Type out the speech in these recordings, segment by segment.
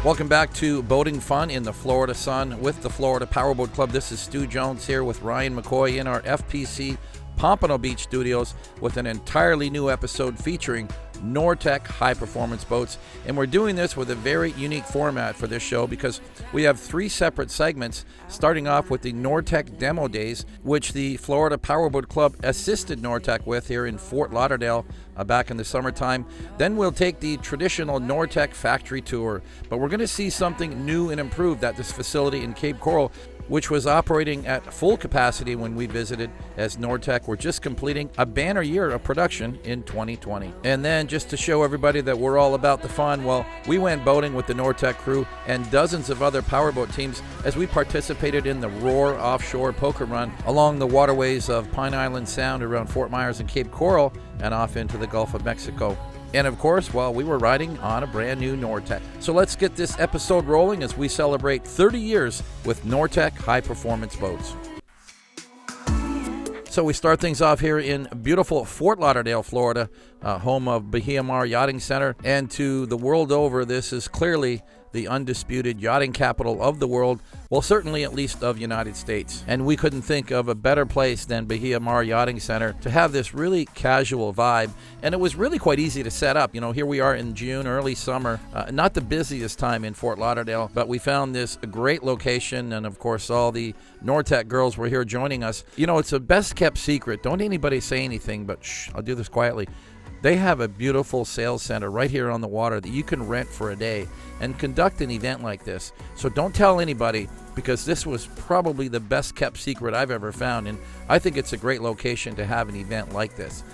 Welcome back to Boating Fun in the Florida Sun with the Florida Powerboat Club. This is Stu Jones here with Ryan McCoy in our FPC Pompano Beach studios with an entirely new episode featuring Nortec high-performance boats. And we're doing this with a very unique format for this show because we have three separate segments, starting off with the Nortec Demo Days, which the Florida Powerboat Club assisted Nortec with here in Fort Lauderdale back in the summertime. Then we'll take the traditional Nortec factory tour, but we're going to see something new and improved at this facility in Cape Coral, which was operating at full capacity when we visited, as Nortec were just completing a banner year of production in 2020. And then just to show everybody that we're all about the fun, well, we went boating with the Nortec crew and dozens of other powerboat teams as we participated in the Roar offshore poker run along the waterways of Pine Island Sound around Fort Myers and Cape Coral and off into the Gulf of Mexico. And of course, well, we were riding on a brand new Nortec. So let's get this episode rolling as we celebrate 30 years with Nortec high-performance boats. So we start things off here in beautiful Fort Lauderdale, Florida, home of Bahia Yachting Center. And to the world over, this is clearly the undisputed yachting capital of the world, well, certainly at least of United States. And we couldn't think of a better place than Bahia Yachting Center to have this really casual vibe. And it was really quite easy to set up. You know, here we are in June, early summer, not the busiest time in Fort Lauderdale, but we found this a great location. And of course, all the Nortec girls were here joining us. You know, it's a best kept secret. Don't anybody say anything, but shh, I'll do this quietly. They have a beautiful sales center right here on the water that you can rent for a day and conduct an event like this. So don't tell anybody, because this was probably the best kept secret I've ever found, and I think it's a great location to have an event like this.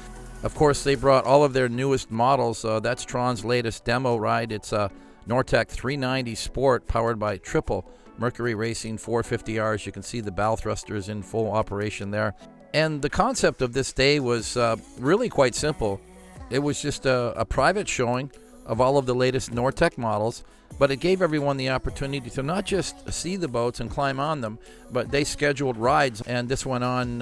Of course, they brought all of their newest models. That's Tron's latest demo ride. It's a Nortec 390 Sport powered by triple Mercury Racing 450Rs. You can see the bow thrusters in full operation there. And the concept of this day was really quite simple. It was just a private showing of all of the latest Nortec models, but it gave everyone the opportunity to not just see the boats and climb on them, but they scheduled rides, and this went on,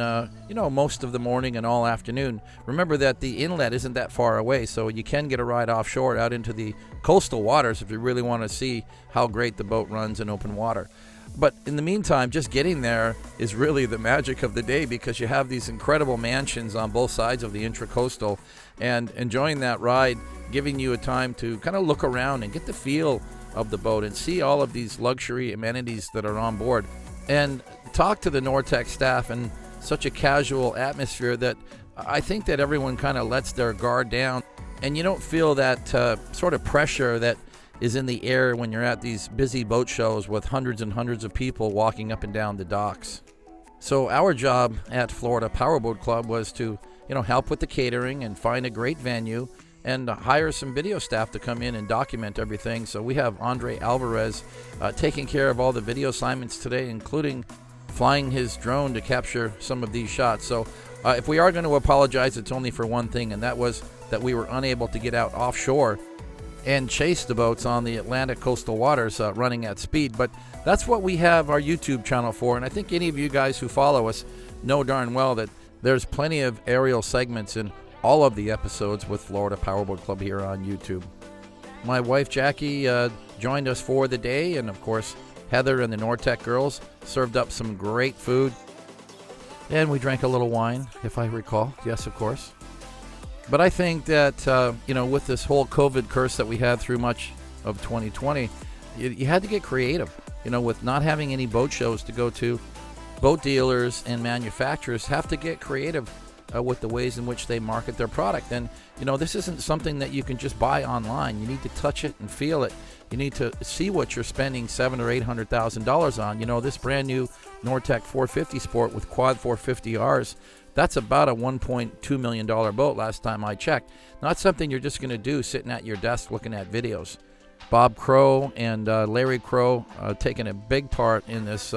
most of the morning and all afternoon. Remember that the inlet isn't that far away, so you can get a ride offshore out into the coastal waters if you really want to see how great the boat runs in open water. But in the meantime, just getting there is really the magic of the day, because you have these incredible mansions on both sides of the intracoastal, and enjoying that ride, giving you a time to kind of look around and get the feel of the boat and see all of these luxury amenities that are on board, and talk to the Nortec staff in such a casual atmosphere that I think that everyone kind of lets their guard down, and you don't feel that sort of pressure that is in the air when you're at these busy boat shows with hundreds and hundreds of people walking up and down the docks. So our job at Florida Powerboat Club was to, help with the catering and find a great venue and hire some video staff to come in and document everything. So we have Andre Alvarez taking care of all the video assignments today, including flying his drone to capture some of these shots. So if we are going to apologize, it's only for one thing, and that was that we were unable to get out offshore and chase the boats on the Atlantic coastal waters running at speed. But that's what we have our YouTube channel for, and I think any of you guys who follow us know darn well that there's plenty of aerial segments in all of the episodes with Florida Powerboat Club here on YouTube. My wife Jackie joined us for the day, and of course Heather and the Nortec girls served up some great food, and we drank a little wine, if I recall. Yes, of course. But I think that, with this whole COVID curse that we had through much of 2020, you had to get creative. With not having any boat shows to go to, boat dealers and manufacturers have to get creative with the ways in which they market their product. And, this isn't something that you can just buy online. You need to touch it and feel it. You need to see what you're spending $700,000 or $800,000 on. This brand new Nortec 450 Sport with quad 450Rs, that's about a $1.2 million boat last time I checked. Not something you're just going to do sitting at your desk looking at videos. Bob Crow and Larry Crow taking a big part in this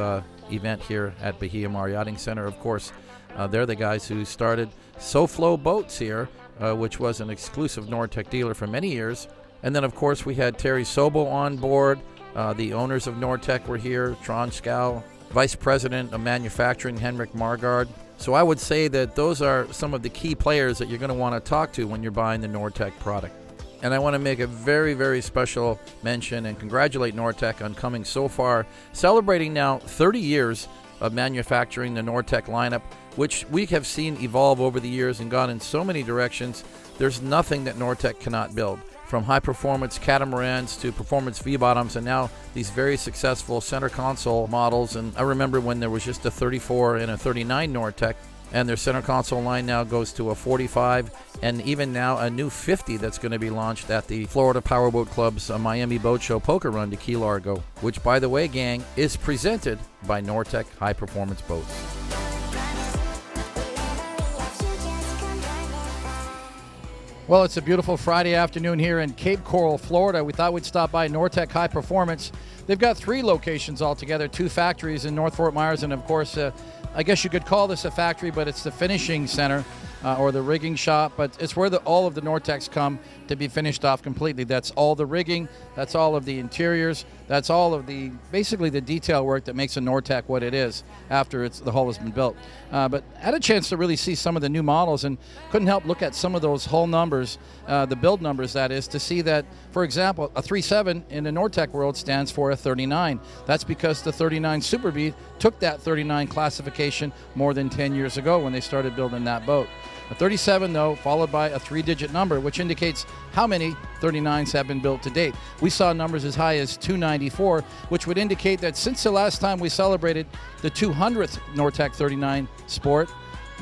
event here at Bahia Yachting Center. Of course, they're the guys who started SoFlo Boats here, which was an exclusive Nortec dealer for many years. And then, of course, we had Terry Sobo on board. The owners of Nortec were here, Tron Scow, Vice President of Manufacturing, Henrik Margard. So I would say that those are some of the key players that you're going to want to talk to when you're buying the Nortec product. And I want to make a very, very special mention and congratulate Nortec on coming so far, celebrating now 30 years of manufacturing the Nortec lineup, which we have seen evolve over the years and gone in so many directions. There's nothing that Nortec cannot build, from high-performance catamarans to performance V-bottoms, and now these very successful center console models. And I remember when there was just a 34 and a 39 Nortec, and their center console line now goes to a 45, and even now a new 50 that's going to be launched at the Florida Powerboat Club's Miami Boat Show Poker Run to Key Largo, which, by the way, gang, is presented by Nortec High Performance Boats. Well, it's a beautiful Friday afternoon here in Cape Coral, Florida. We thought we'd stop by Nortec High Performance. They've got 3 locations altogether, 2 factories in North Fort Myers, and of course, I guess you could call this a factory, but it's the finishing center or the rigging shop, but it's where all of the Nortecs come to be finished off completely. That's all the rigging, that's all of the interiors, that's all of the, basically the detail work that makes a Nortec what it is after the hull has been built. But I had a chance to really see some of the new models and couldn't help look at some of those hull numbers, the build numbers that is, to see that, for example, a 3.7 in the Nortec world stands for a 39. That's because the 39 Super V took that 39 classification more than 10 years ago when they started building that boat. A 37, though, followed by a 3-digit number, which indicates how many 39s have been built to date. We saw numbers as high as 294, which would indicate that since the last time we celebrated the 200th Nortec 39 Sport,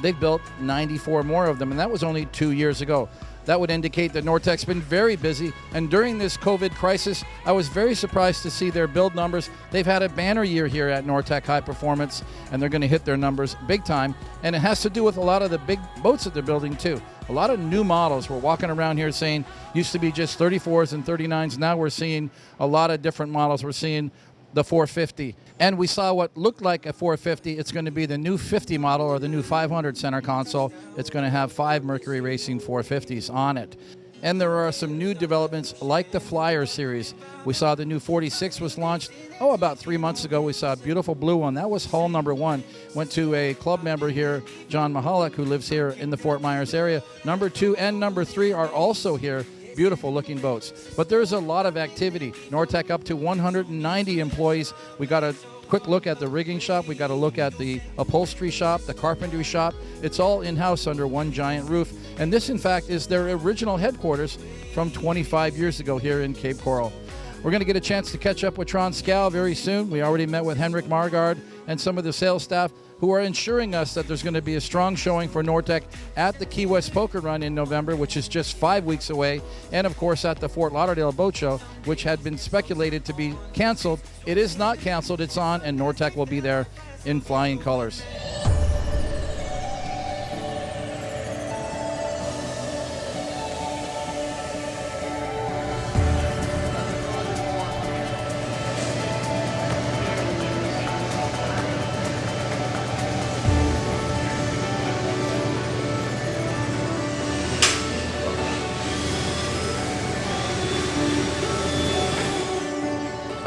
they've built 94 more of them, and that was only 2 years ago. That would indicate that Nortec's been very busy, and during this COVID crisis, I was very surprised to see their build numbers. They've had a banner year here at Nortec High Performance, and they're going to hit their numbers big time, and it has to do with a lot of the big boats that they're building too. A lot of new models. We're walking around here saying used to be just 34s and 39s. Now we're seeing a lot of different models. We're seeing the 450. And we saw what looked like a 450. It's going to be the new 50 model, or the new 500 center console. It's going to have 5 Mercury Racing 450s on it. And there are some new developments like the Flyer series. We saw the new 46 was launched, about 3 months ago. We saw a beautiful blue one. That was hull number 1. Went to a club member here, John Mahalik, who lives here in the Fort Myers area. Number 2 and number 3 are also here. Beautiful looking boats. But there's a lot of activity. Nortec up to 190 employees. We got a quick look at the rigging shop. We got a look at the upholstery shop, the carpentry shop. It's all in-house under one giant roof. And this, in fact, is their original headquarters from 25 years ago here in Cape Coral. We're going to get a chance to catch up with Tron Scal very soon. We already met with Henrik Margard and some of the sales staff who are ensuring us that there's going to be a strong showing for Nortec at the Key West Poker Run in November, which is just 5 weeks away, and of course at the Fort Lauderdale Boat Show, which had been speculated to be canceled. It is not canceled, it's on, and Nortec will be there in flying colors.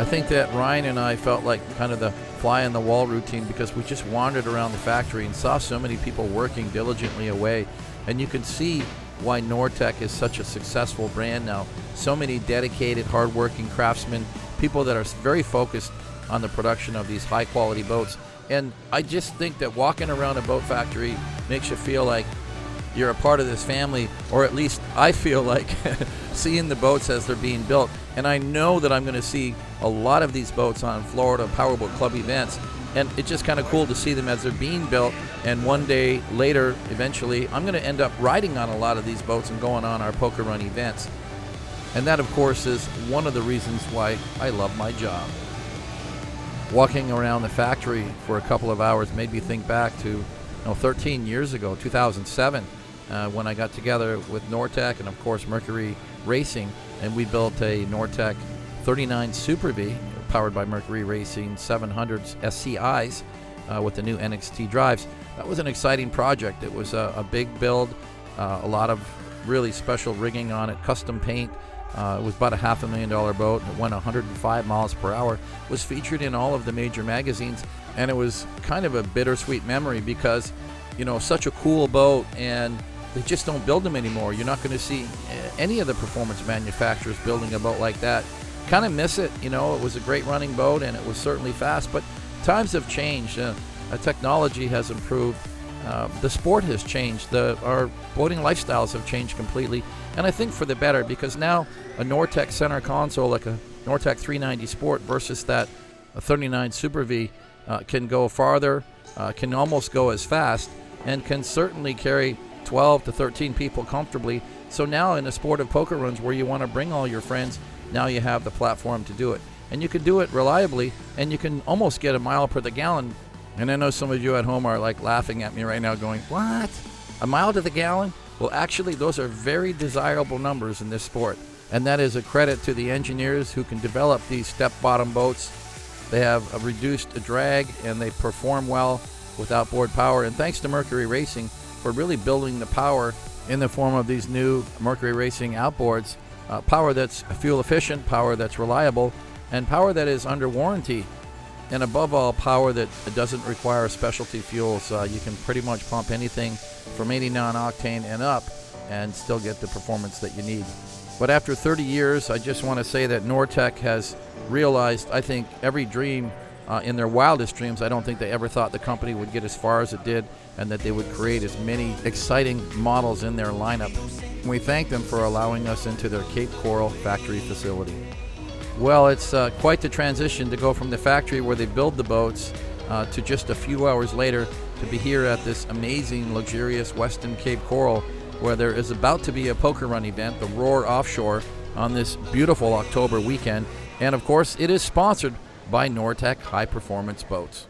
I think that Ryan and I felt like kind of the fly on the wall routine, because we just wandered around the factory and saw so many people working diligently away. And you can see why Nortec is such a successful brand now. So many dedicated, hardworking craftsmen, people that are very focused on the production of these high quality boats. And I just think that walking around a boat factory makes you feel like you're a part of this family, or at least I feel like seeing the boats as they're being built. And I know that I'm going to see a lot of these boats on Florida Powerboat Club events, and it's just kind of cool to see them as they're being built. And one day later, eventually, I'm going to end up riding on a lot of these boats and going on our poker run events. And that, of course, is one of the reasons why I love my job. Walking around the factory for a couple of hours made me think back to 13 years ago, 2007, when I got together with Nortec and, of course, Mercury Racing, and we built a Nortec 39 Super V powered by Mercury Racing 700s SCIs with the new NXT drives. That was an exciting project. It was a big build, a lot of really special rigging on it, custom paint. It was about a $500,000 boat. It went 105 miles per hour. It was featured in all of the major magazines, and it was kind of a bittersweet memory because, such a cool boat, and they just don't build them anymore. You're not going to see any of the performance manufacturers building a boat like that. Kind of miss it. It was a great running boat, and it was certainly fast, but times have changed. Technology has improved. The sport has changed. Our boating lifestyles have changed completely, and I think for the better, because now a Nortec center console like a Nortec 390 Sport versus that 39 Super V can go farther, can almost go as fast, and can certainly carry 12 to 13 people comfortably. So now in a sport of poker runs where you want to bring all your friends, now you have the platform to do it. And you can do it reliably, and you can almost get a mile per the gallon. And I know some of you at home are like laughing at me right now going, what? A mile to the gallon? Well, actually, those are very desirable numbers in this sport. And that is a credit to the engineers who can develop these step-bottom boats. They have a reduced drag, and they perform well with outboard power. And thanks to Mercury Racing for really building the power in the form of these new Mercury Racing outboards. Power that's fuel efficient, power that's reliable, and power that is under warranty. And above all, power that doesn't require specialty fuels. You can pretty much pump anything from 89 octane and up and still get the performance that you need. But after 30 years, I just want to say that Nortec has realized, I think, every dream in their wildest dreams. I don't think they ever thought the company would get as far as it did, and that they would create as many exciting models in their lineup. We thank them for allowing us into their Cape Coral factory facility. Well, it's quite the transition to go from the factory where they build the boats to just a few hours later to be here at this amazing, luxurious Westin Cape Coral, where there is about to be a poker run event, the Roar Offshore, on this beautiful October weekend. And of course, it is sponsored by Nortec High Performance Boats.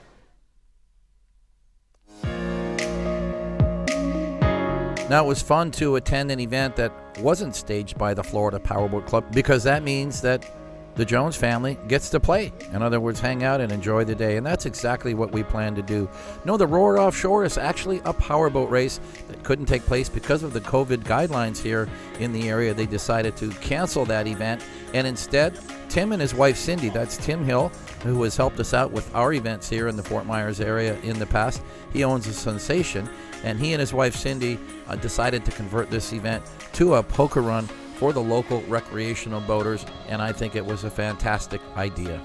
Now, it was fun to attend an event that wasn't staged by the Florida Powerboat Club, because that means that the Jones family gets to play. In other words, hang out and enjoy the day. And that's exactly what we plan to do. No, the Roar Offshore is actually a powerboat race that couldn't take place because of the COVID guidelines here in the area. They decided to cancel that event. And instead, Tim and his wife Cindy, that's Tim Hill, who has helped us out with our events here in the Fort Myers area in the past. He owns a Sensation. And he and his wife Cindy decided to convert this event to a poker run for the local recreational boaters, and I think it was a fantastic idea.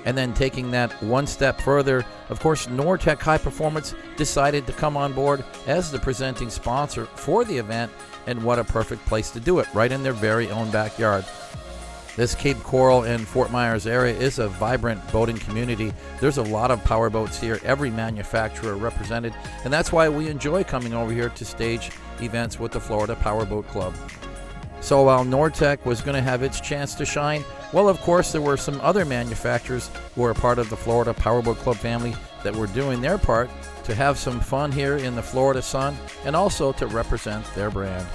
And then taking that one step further, of course, Nortec High Performance decided to come on board as the presenting sponsor for the event, and what a perfect place to do it, right in their very own backyard. This Cape Coral and Fort Myers area is a vibrant boating community. There's a lot of power boats here, every manufacturer represented, and that's why we enjoy coming over here to stage events with the Florida Powerboat Club. So while Nortec was going to have its chance to shine, well, of course, there were some other manufacturers who are part of the Florida Powerboat Club family that were doing their part to have some fun here in the Florida sun, and also to represent their brand.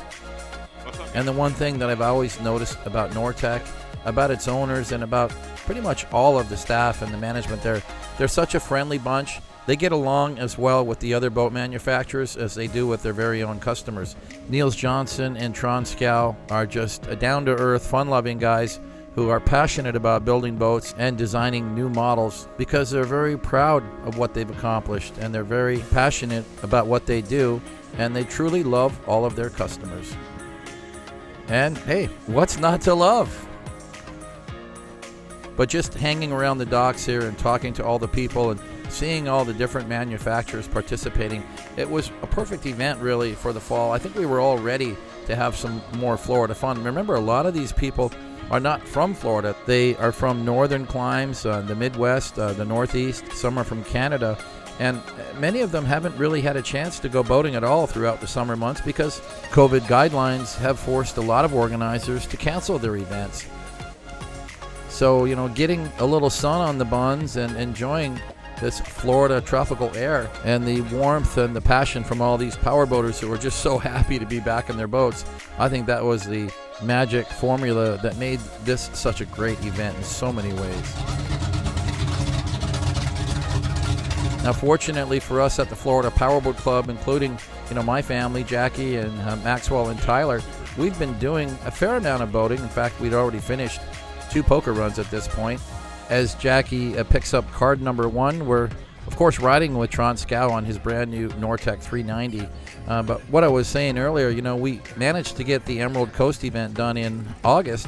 And the one thing that I've always noticed about Nortec, about its owners, and about pretty much all of the staff and the management there, they're such a friendly bunch. They get along as well with the other boat manufacturers as they do with their very own customers. Niels Johnson and Tron Scow are just down-to-earth, fun-loving guys who are passionate about building boats and designing new models, because they're very proud of what they've accomplished, and they're very passionate about what they do, and they truly love all of their customers. And hey, what's not to love? But just hanging around the docks here and talking to all the people and seeing all the different manufacturers participating, it was a perfect event really for the fall. I think we were all ready to have some more Florida fun. Remember, a lot of these people are not from Florida. They are from northern climes, the Midwest, the Northeast. Some are from Canada. And many of them haven't really had a chance to go boating at all throughout the summer months, because COVID guidelines have forced a lot of organizers to cancel their events. So, getting a little sun on the buns and enjoying this Florida tropical air and the warmth and the passion from all these powerboaters who are just so happy to be back in their boats, I think that was the magic formula that made this such a great event in so many ways. Now, fortunately for us at the Florida Powerboat Club, including my family, Jackie and Maxwell and Tyler, we've been doing a fair amount of boating. In fact, we'd already finished 2 poker runs at this point. As Jackie picks up card number 1, we're of course, riding with Tron Scow on his brand new Nortec 390. But what I was saying earlier, we managed to get the Emerald Coast event done in August,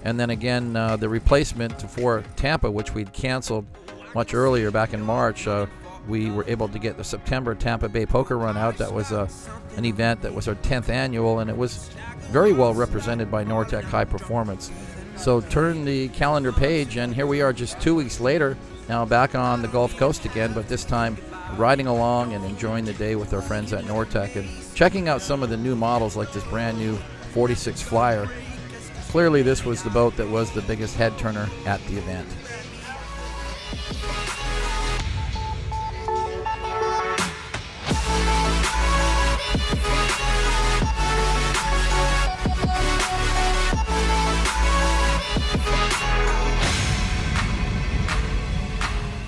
and then again the replacement for Tampa, which we'd canceled much earlier back in March. We were able to get the September Tampa Bay Poker Run out. That was an event that was our 10th annual, and it was very well represented by Nortec High Performance. So turn the calendar page, and here we are just 2 weeks later, now back on the Gulf Coast again, but this time riding along and enjoying the day with our friends at Nortec and checking out some of the new models like this brand new 46 Flyer. Clearly this was the boat that was the biggest head turner at the event.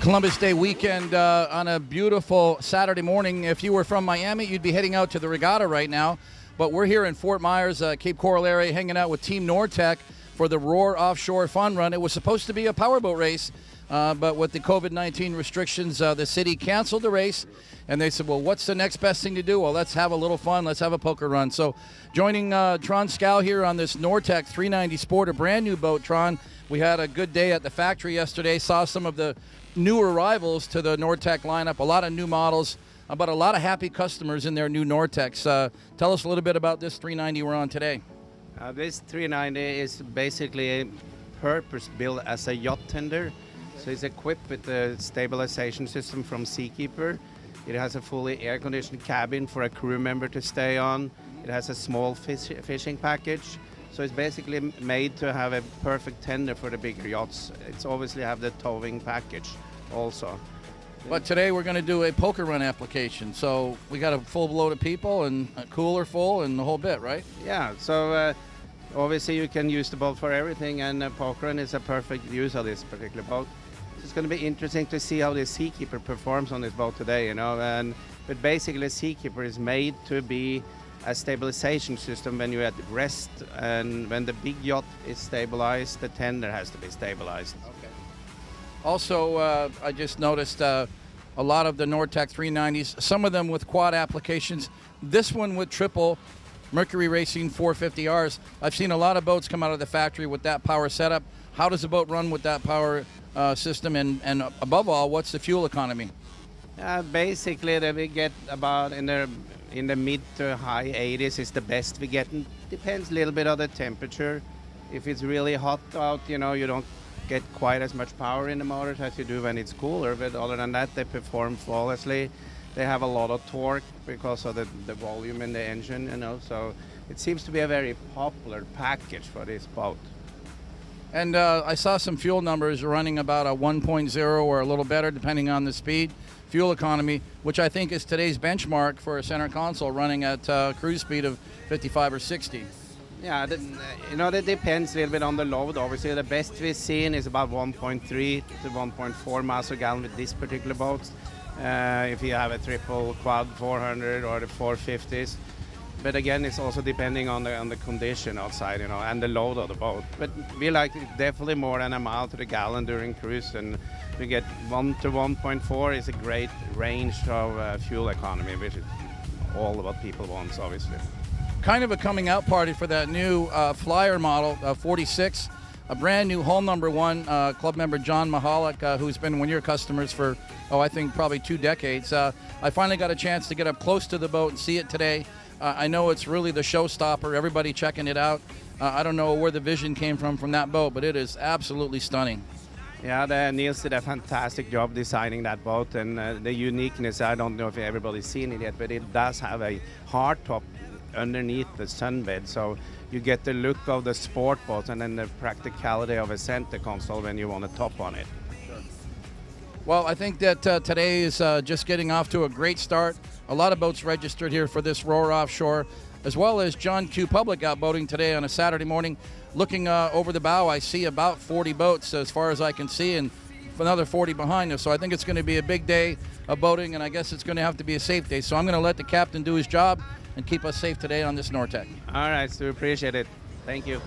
Columbus Day weekend on a beautiful Saturday morning. If you were from Miami, you'd be heading out to the regatta right now. But we're here in Fort Myers, Cape Coral area, hanging out with Team Nortec for the Roar Offshore Fun Run. It was supposed to be a powerboat race, but with the COVID-19 restrictions, the city canceled the race. And they said, well, what's the next best thing to do? Well, let's have a little fun. Let's have a poker run. So joining Tron Scow here on this Nortec 390 Sport, a brand new boat, Tron. We had a good day at the factory yesterday, saw some of the new arrivals to the Nortec lineup, a lot of new models, but a lot of happy customers in their new Nortecs. Tell us a little bit about this 390 we're on today. This 390 is basically purpose-built as a yacht tender. So it's equipped with a stabilization system from Seakeeper. It has a fully air-conditioned cabin for a crew member to stay on. It has a small fishing package. So it's basically made to have a perfect tender for the bigger yachts. It's obviously have the towing package also. But today we're going to do a poker run application. So we got a full load of people and a cooler full and the whole bit, right? Yeah, so obviously you can use the boat for everything, and poker run is a perfect use of this particular boat. So it's going to be interesting to see how the Seakeeper performs on this boat today, but basically Seakeeper is made to be a stabilization system when you're at rest, and when the big yacht is stabilized, the tender has to be stabilized. Okay. Also, I just noticed a lot of the Nortec 390s, some of them with quad applications. This one with triple Mercury Racing 450Rs. I've seen a lot of boats come out of the factory with that power setup. How does the boat run with that power system, and above all, what's the fuel economy? Basically, we get about in the mid to high 80s is the best we get. And depends a little bit on the temperature. If it's really hot out, you don't get quite as much power in the motors as you do when it's cooler. But other than that, they perform flawlessly. They have a lot of torque because of the volume in the engine, So it seems to be a very popular package for this boat. And I saw some fuel numbers running about a 1.0 or a little better, depending on the speed. Fuel economy, which I think is today's benchmark for a center console, running at cruise speed of 55 or 60. Yeah, that depends a little bit on the load. Obviously, the best we've seen is about 1.3 to 1.4 miles per gallon with this particular boat. If you have a triple quad 400 or the 450s. But again, it's also depending on the condition outside, and the load of the boat. But we like definitely more than a mile to the gallon during cruise, and we get 1 to 1.4 is a great range of fuel economy, which is all what people want, obviously. Kind of a coming out party for that new Flyer model, 46, a brand new home number one, club member John Mahalik, who's been one of your customers for, I think probably 2 decades. I finally got a chance to get up close to the boat and see it today. I know it's really the showstopper, everybody checking it out. I don't know where the vision came from that boat, but it is absolutely stunning. Yeah, Niels did a fantastic job designing that boat, and the uniqueness, I don't know if everybody's seen it yet, but it does have a hard top underneath the sunbed, so you get the look of the sport boat and then the practicality of a center console when you want to top on it. Sure. Well, I think that today is just getting off to a great start. A lot of boats registered here for this Roar Offshore, as well as John Q. Public out boating today on a Saturday morning. Looking over the bow, I see about 40 boats as far as I can see, and another 40 behind us. So I think it's going to be a big day of boating, and I guess it's going to have to be a safe day. So I'm going to let the captain do his job and keep us safe today on this Nortec. All right, so appreciate it. Thank you.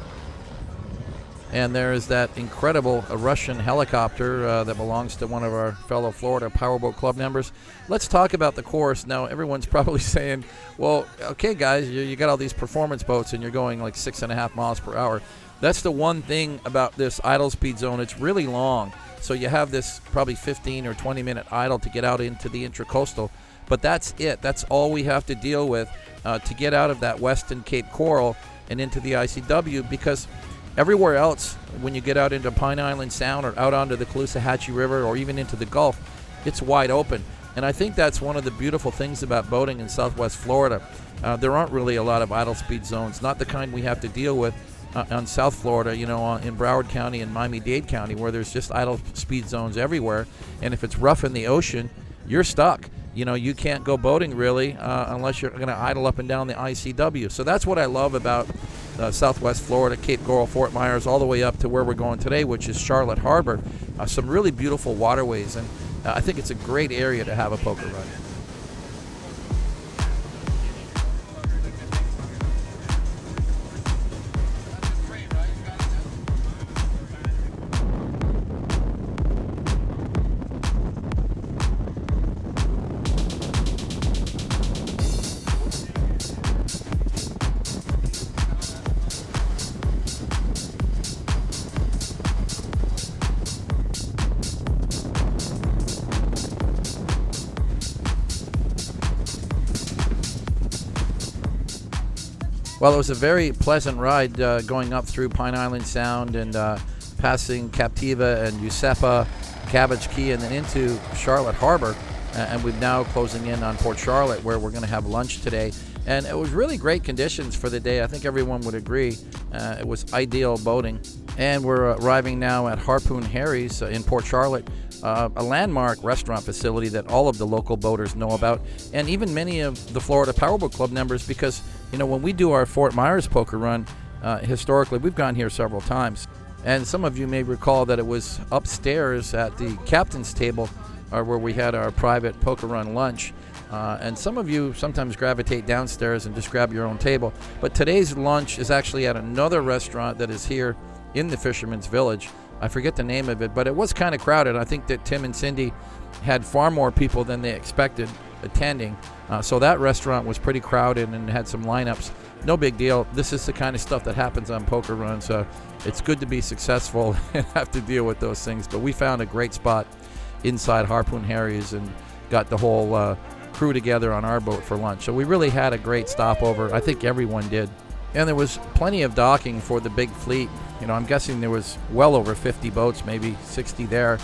And there is that incredible Russian helicopter that belongs to one of our fellow Florida Powerboat Club members. Let's talk about the course. Now, everyone's probably saying, well, okay, guys, you got all these performance boats and you're going like 6.5 miles per hour. That's the one thing about this idle speed zone. It's really long. So you have this probably 15 or 20-minute idle to get out into the intracoastal. But that's it. That's all we have to deal with to get out of that Weston Cape Coral and into the ICW, because everywhere else, when you get out into Pine Island Sound or out onto the Caloosahatchee River or even into the Gulf, it's wide open. And I think that's one of the beautiful things about boating in Southwest Florida. There aren't really a lot of idle speed zones, not the kind we have to deal with on South Florida, in Broward County and Miami-Dade County, where there's just idle speed zones everywhere. And if it's rough in the ocean, you're stuck. You can't go boating really unless you're going to idle up and down the ICW. So that's what I love about Southwest Florida, Cape Coral, Fort Myers, all the way up to where we're going today, which is Charlotte Harbor. Some really beautiful waterways, and I think it's a great area to have a poker run in. Well, it was a very pleasant ride going up through Pine Island Sound and passing Captiva and Usepa, Cabbage Key, and then into Charlotte Harbor. And we're now closing in on Port Charlotte, where we're going to have lunch today. And it was really great conditions for the day. I think everyone would agree. It was ideal boating. And we're arriving now at Harpoon Harry's in Port Charlotte, a landmark restaurant facility that all of the local boaters know about, and even many of the Florida Powerboat Club members, because when we do our Fort Myers poker run, historically we've gone here several times, and some of you may recall that it was upstairs at the captain's table where we had our private poker run lunch, and some of you sometimes gravitate downstairs and just grab your own table, but today's lunch is actually at another restaurant that is here in the Fisherman's Village. I forget the name of it, but it was kind of crowded. I think that Tim and Cindy had far more people than they expected attending. So that restaurant was pretty crowded and had some lineups. No big deal. This is the kind of stuff that happens on poker runs. It's good to be successful and have to deal with those things. But we found a great spot inside Harpoon Harry's and got the whole crew together on our boat for lunch. So we really had a great stopover. I think everyone did. And there was plenty of docking for the big fleet. I'm guessing there was well over 50 boats, maybe 60 there.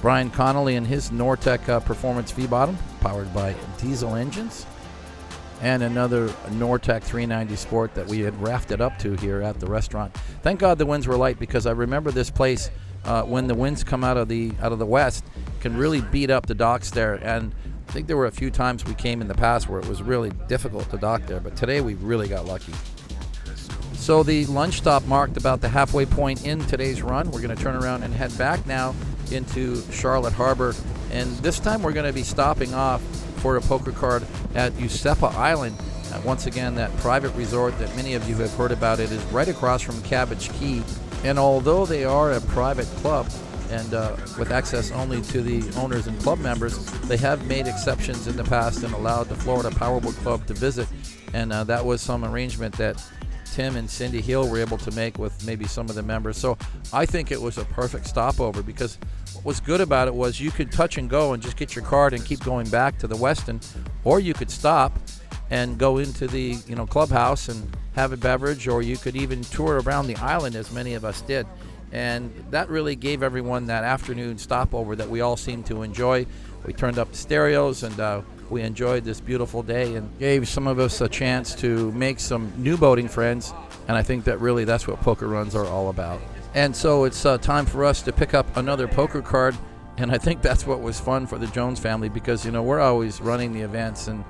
Brian Connolly and his Nortec Performance V-Bottom, powered by diesel engines. And another Nortec 390 Sport that we had rafted up to here at the restaurant. Thank God the winds were light, because I remember this place, when the winds come out of the west, can really beat up the docks there. And I think there were a few times we came in the past where it was really difficult to dock there, but today we really got lucky. So the lunch stop marked about the halfway point in today's run. We're going to turn around and head back now into Charlotte Harbor. And this time we're going to be stopping off for a poker card at Usepa Island. Once again, that private resort that many of you have heard about, it is right across from Cabbage Key. And although they are a private club and with access only to the owners and club members, they have made exceptions in the past and allowed the Florida Powerboat Club to visit. And that was some arrangement that Tim and Cindy Hill were able to make with maybe some of the members. So I think it was a perfect stopover, because what was good about it was you could touch and go and just get your card and keep going back to the Westin, or you could stop and go into the clubhouse and have a beverage, or you could even tour around the island, as many of us did. And that really gave everyone that afternoon stopover that we all seemed to enjoy. We turned up the stereos and we enjoyed this beautiful day, and gave some of us a chance to make some new boating friends. And I think that really that's what poker runs are all about. And so it's time for us to pick up another poker card. And I think that's what was fun for the Jones family, because we're always running the events and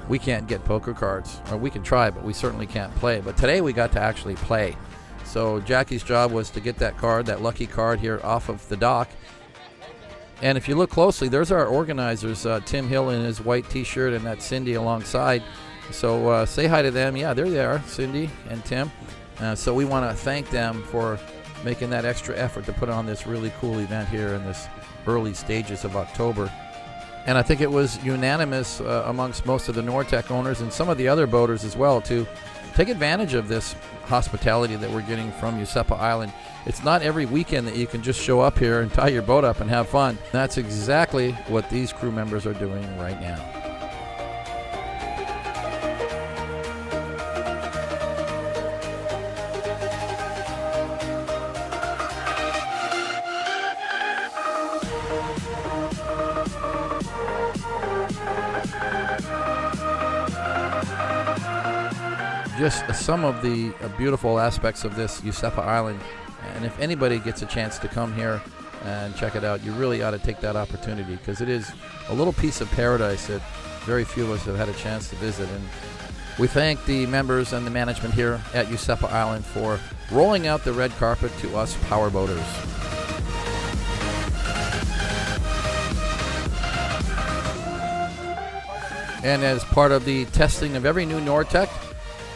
we can't get poker cards, or we can try, but we certainly can't play. But today we got to actually play. So Jackie's job was to get that card, that lucky card here, off of the dock. And if you look closely, there's our organizers, Tim Hill in his white T-shirt, and that's Cindy alongside. So say hi to them. Yeah, there they are, Cindy and Tim. So we want to thank them for making that extra effort to put on this really cool event here in this early stages of October. And I think it was unanimous amongst most of the Nortec owners and some of the other boaters as well to take advantage of this hospitality that we're getting from Yusepa Island. It's not every weekend that you can just show up here and tie your boat up and have fun. That's exactly what these crew members are doing right now. Just some of the beautiful aspects of this Yusepa Island, and if anybody gets a chance to come here and check it out, you really ought to take that opportunity, because it is a little piece of paradise that very few of us have had a chance to visit. And we thank the members and the management here at Yusepa Island for rolling out the red carpet to us powerboaters. And as part of the testing of every new Nortec,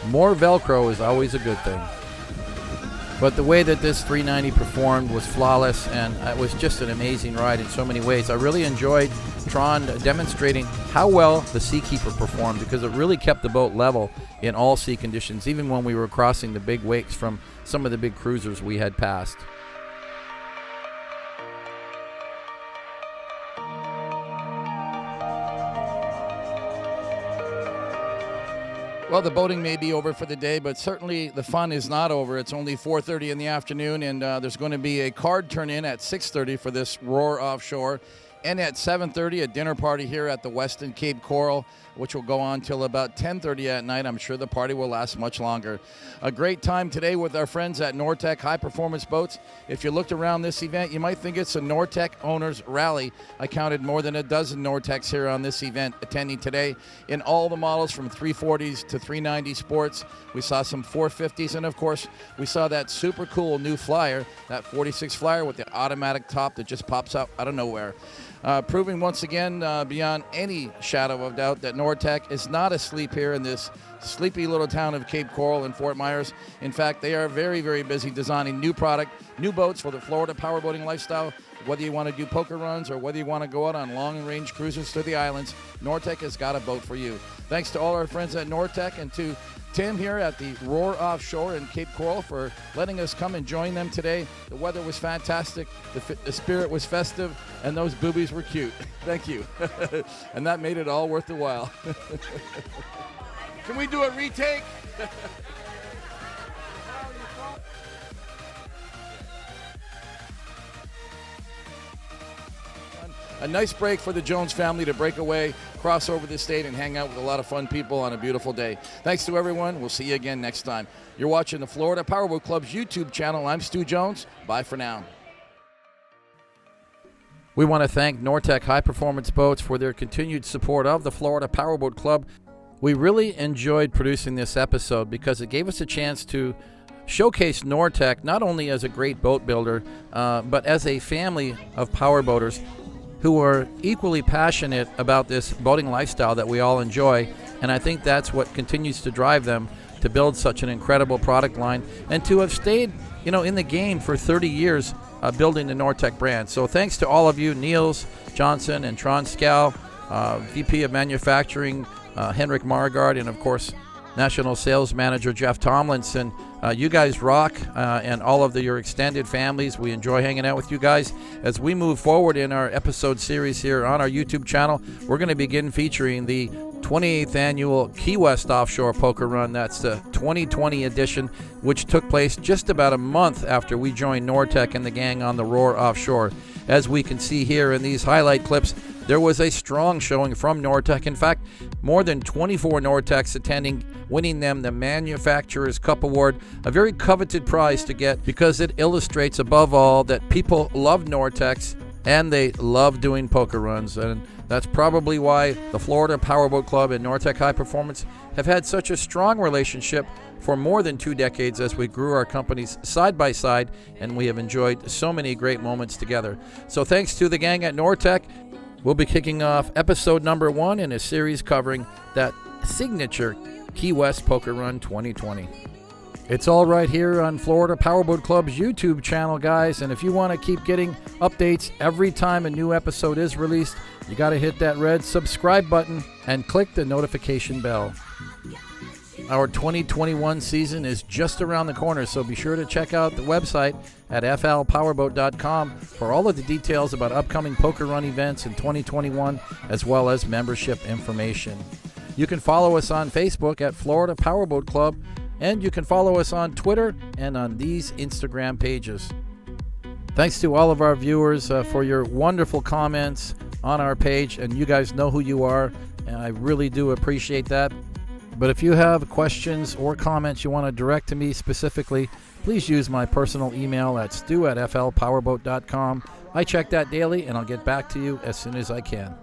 more Velcro is always a good thing. But the way that this 390 performed was flawless, and it was just an amazing ride in so many ways. I really enjoyed Tron demonstrating how well the Seakeeper performed, because it really kept the boat level in all sea conditions, even when we were crossing the big wakes from some of the big cruisers we had passed. Well, the boating may be over for the day, but certainly the fun is not over. It's only 4:30 in the afternoon, and there's going to be a card turn-in at 6:30 for this Roar Offshore, and at 7:30 a dinner party here at the Westin Cape Coral, which will go on till about 10:30 at night. I'm sure the party will last much longer. A great time today with our friends at Nortec High Performance Boats. If you looked around this event, you might think it's a Nortec owners rally. I counted more than a dozen Nortecs here on this event attending today in all the models from 340s to 390 sports. We saw some 450s, and of course we saw that super cool new flyer, that 46 flyer with the automatic top that just pops out of nowhere. Proving once again beyond any shadow of doubt that Nortec is not asleep here in this sleepy little town of Cape Coral and Fort Myers. In fact, they are very, very busy designing new product, new boats for the Florida powerboating lifestyle. Whether you want to do poker runs or whether you want to go out on long-range cruises to the islands, Nortec has got a boat for you. Thanks to all our friends at Nortec and to Tim here at the Roar Offshore in Cape Coral for letting us come and join them today. The weather was fantastic, the spirit was festive, and those boobies were cute. Thank you. And that made it all worth the while. Can we do a retake? A nice break for the Jones family to break away, cross over the state, and hang out with a lot of fun people on a beautiful day. Thanks to everyone. We'll see you again next time. You're watching the Florida Powerboat Club's YouTube channel. I'm Stu Jones. Bye for now. We want to thank Nortec High Performance Boats for their continued support of the Florida Powerboat Club. We really enjoyed producing this episode because it gave us a chance to showcase Nortec not only as a great boat builder, but as a family of powerboaters who are equally passionate about this boating lifestyle that we all enjoy. And I think that's what continues to drive them to build such an incredible product line and to have stayed, in the game for 30 years building the Nortec brand. So thanks to all of you, Niels Johnson and Tron Scal, VP of Manufacturing Henrik Margard, and of course National Sales Manager Jeff Tomlinson. You guys rock, and all of your extended families. We enjoy hanging out with you guys. As we move forward in our episode series here on our YouTube channel, we're going to begin featuring the 28th annual Key West Offshore Poker Run. That's the 2020 edition, which took place just about a month after we joined Nortec and the gang on the Roar Offshore. As we can see here in these highlight clips, there was a strong showing from Nortec. In fact, more than 24 Nortecs attending, winning them the Manufacturers Cup Award, a very coveted prize to get because it illustrates above all that people love Nortecs and they love doing poker runs. And that's probably why the Florida Powerboat Club and Nortec High Performance have had such a strong relationship for more than 2 decades as we grew our companies side by side, and we have enjoyed so many great moments together. So thanks to the gang at Nortec. We'll be kicking off episode number 1 in a series covering that signature Key West Poker Run 2020. It's all right here on Florida Powerboat Club's YouTube channel, guys. And if you want to keep getting updates every time a new episode is released, you got to hit that red subscribe button and click the notification bell. Our 2021 season is just around the corner, so be sure to check out the website at flpowerboat.com for all of the details about upcoming poker run events in 2021, as well as membership information. You can follow us on Facebook at Florida Powerboat Club, and you can follow us on Twitter and on these Instagram pages. Thanks to all of our viewers for your wonderful comments on our page, and you guys know who you are, and I really do appreciate that. But if you have questions or comments you want to direct to me specifically, please use my personal email at stu@flpowerboat.com. I check that daily, and I'll get back to you as soon as I can.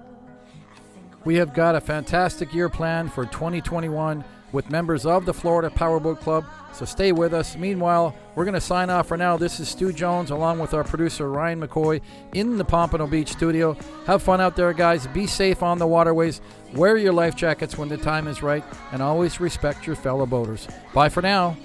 We have got a fantastic year planned for 2021 with members of the Florida Powerboat Club, so stay with us. Meanwhile, we're going to sign off for now. This is Stu Jones along with our producer Ryan McCoy in the Pompano Beach studio. Have fun out there, guys. Be safe on the waterways. Wear your life jackets when the time is right, and always respect your fellow boaters. Bye for now.